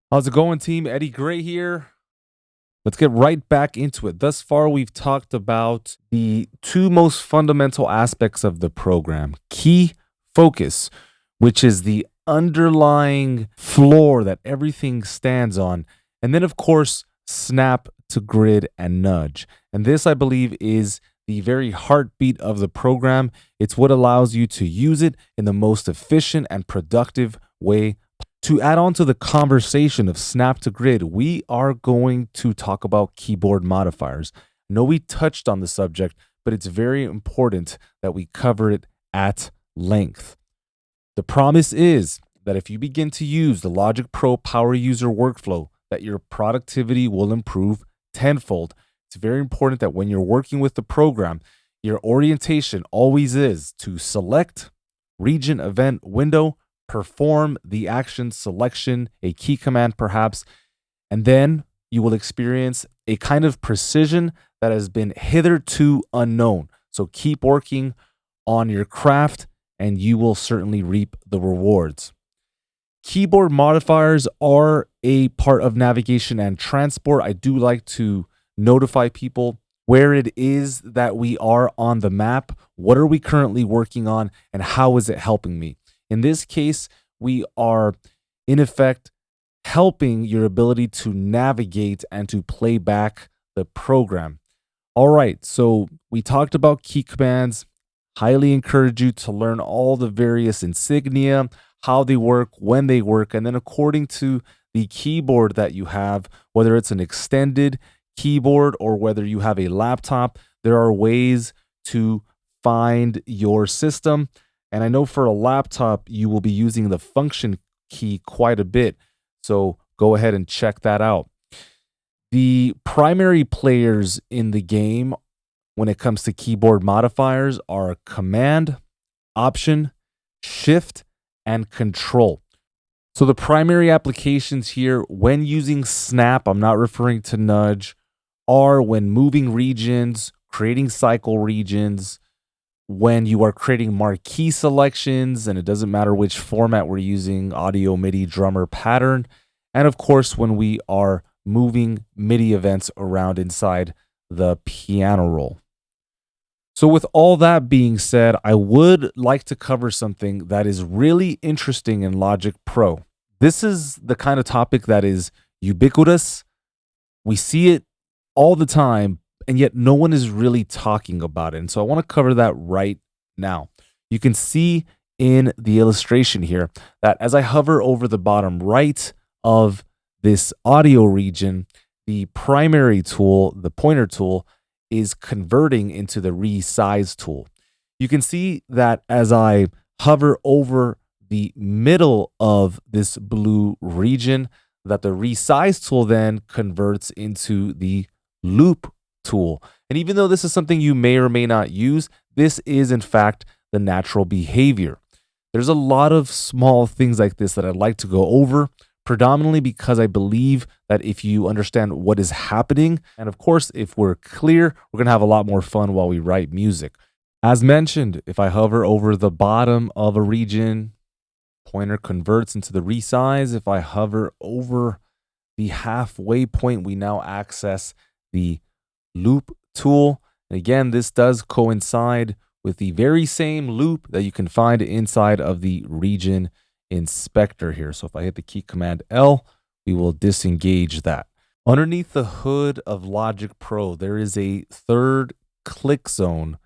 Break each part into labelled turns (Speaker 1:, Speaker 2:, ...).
Speaker 1: How's it going, team? Eddie Gray here. Let's get right back into it. Thus far, we've talked about the two most fundamental aspects of the program: key focus, which is the underlying floor that everything stands on, and then, of course, snap to grid and nudge. And this, I believe, is the very heartbeat of the program. It's what allows you to use it in the most efficient and productive way. To add on to the conversation of snap to grid, we are going to talk about keyboard modifiers. I know we touched on the subject, but it's very important that we cover it at length. The promise is that if you begin to use the Logic Pro Power User workflow, that your productivity will improve tenfold. It's very important that when you're working with the program, your orientation always is to select region, event, window, perform the action selection, a key command perhaps, and then you will experience a kind of precision that has been hitherto unknown. So keep working on your craft and you will certainly reap the rewards. Keyboard modifiers are a part of navigation and transport. I do like to notify people where it is that we are on the map, what are we currently working on, and how is it helping me. In this case, we are, in effect, helping your ability to navigate and to play back the program. All right, so we talked about key commands. Highly encourage you to learn all the various insignia, how they work, when they work, and then according to the keyboard that you have, whether it's an extended keyboard or whether you have a laptop, there are ways to find your system. And I know for a laptop, you will be using the function key quite a bit. So go ahead and check that out. The primary players in the game when it comes to keyboard modifiers are Command, Option, Shift, and Control. So the primary applications here when using snap, I'm not referring to nudge, are when moving regions, creating cycle regions, when you are creating marquee selections, and it doesn't matter which format we're using, audio, MIDI, drummer, pattern, and of course when we are moving MIDI events around inside the piano roll. So with all that being said, I would like to cover something that is really interesting in Logic Pro. This is the kind of topic that is ubiquitous. We see it all the time, and yet no one is really talking about it. And so I want to cover that right now. You can see in the illustration here that as I hover over the bottom right of this audio region, the primary tool, the pointer tool, is converting into the resize tool. You can see that as I hover over the middle of this blue region, that the resize tool then converts into the loop tool. And even though this is something you may or may not use, this is in fact the natural behavior. There's a lot of small things like this that I'd like to go over, predominantly because I believe that if you understand what is happening, and of course, if we're clear, we're going to have a lot more fun while we write music. As mentioned, if I hover over the bottom of a region, pointer converts into the resize. If I hover over the halfway point, we now access the loop tool. And again, this does coincide with the very same loop that you can find inside of the region inspector here. So if I hit the key command L, we will disengage that. Underneath the hood of Logic Pro, there is a third click zone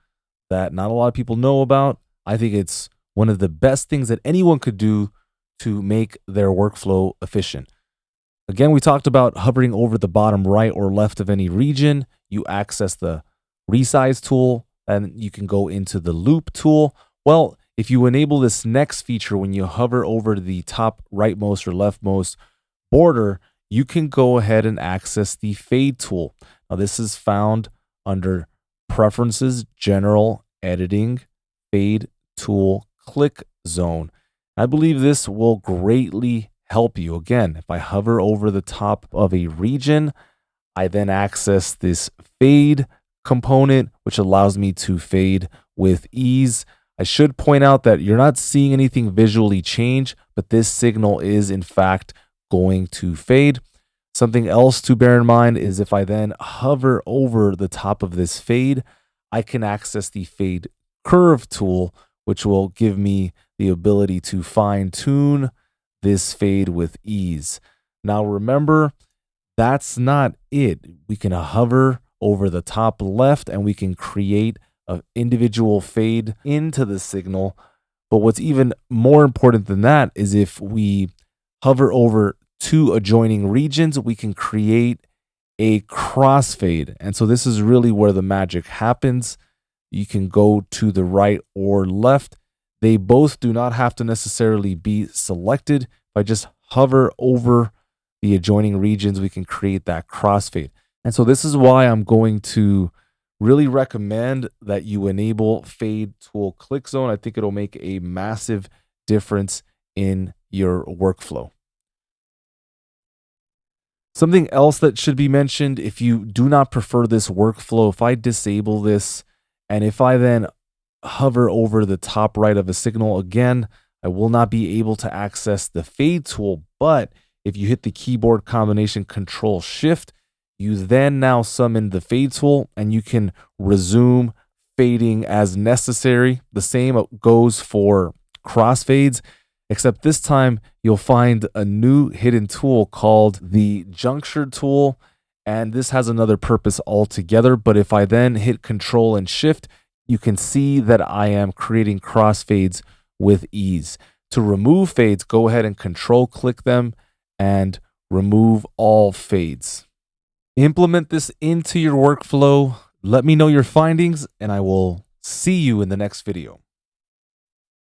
Speaker 1: that not a lot of people know about. I think it's one of the best things that anyone could do to make their workflow efficient. Again, we talked about hovering over the bottom right or left of any region. You access the resize tool, and you can go into the loop tool. Well, if you enable this next feature, when you hover over the top rightmost or leftmost border, you can go ahead and access the fade tool. Now, this is found under Preferences, General, Editing, Fade Tool, Click Zone. I believe this will greatly help you. Again, if I hover over the top of a region, I then access this fade component, which allows me to fade with ease. I should point out that you're not seeing anything visually change, but this signal is in fact going to fade. Something else to bear in mind is if I then hover over the top of this fade, I can access the fade curve tool, which will give me the ability to fine tune this fade with ease. Now remember, that's not it. We can hover over the top left and we can create an individual fade into the signal. But what's even more important than that is if we hover over two adjoining regions, we can create a crossfade. And so this is really where the magic happens. You can go to the right or left. They both do not have to necessarily be selected. If I just hover over the adjoining regions, we can create that crossfade. And so this is why I'm going to really recommend that you enable fade tool click zone. I think it'll make a massive difference in your workflow. Something else that should be mentioned, if you do not prefer this workflow, if I disable this and if I then hover over the top right of a signal, again, I will not be able to access the fade tool. But if you hit the keyboard combination Control Shift, you then now summon the fade tool and you can resume fading as necessary. The same goes for crossfades, except this time you'll find a new hidden tool called the juncture tool. And this has another purpose altogether. But if I then hit Control and Shift, you can see that I am creating crossfades with ease. To remove fades, go ahead and Control click them and remove all fades. Implement this into your workflow. Let me know your findings, and I will see you in the next video.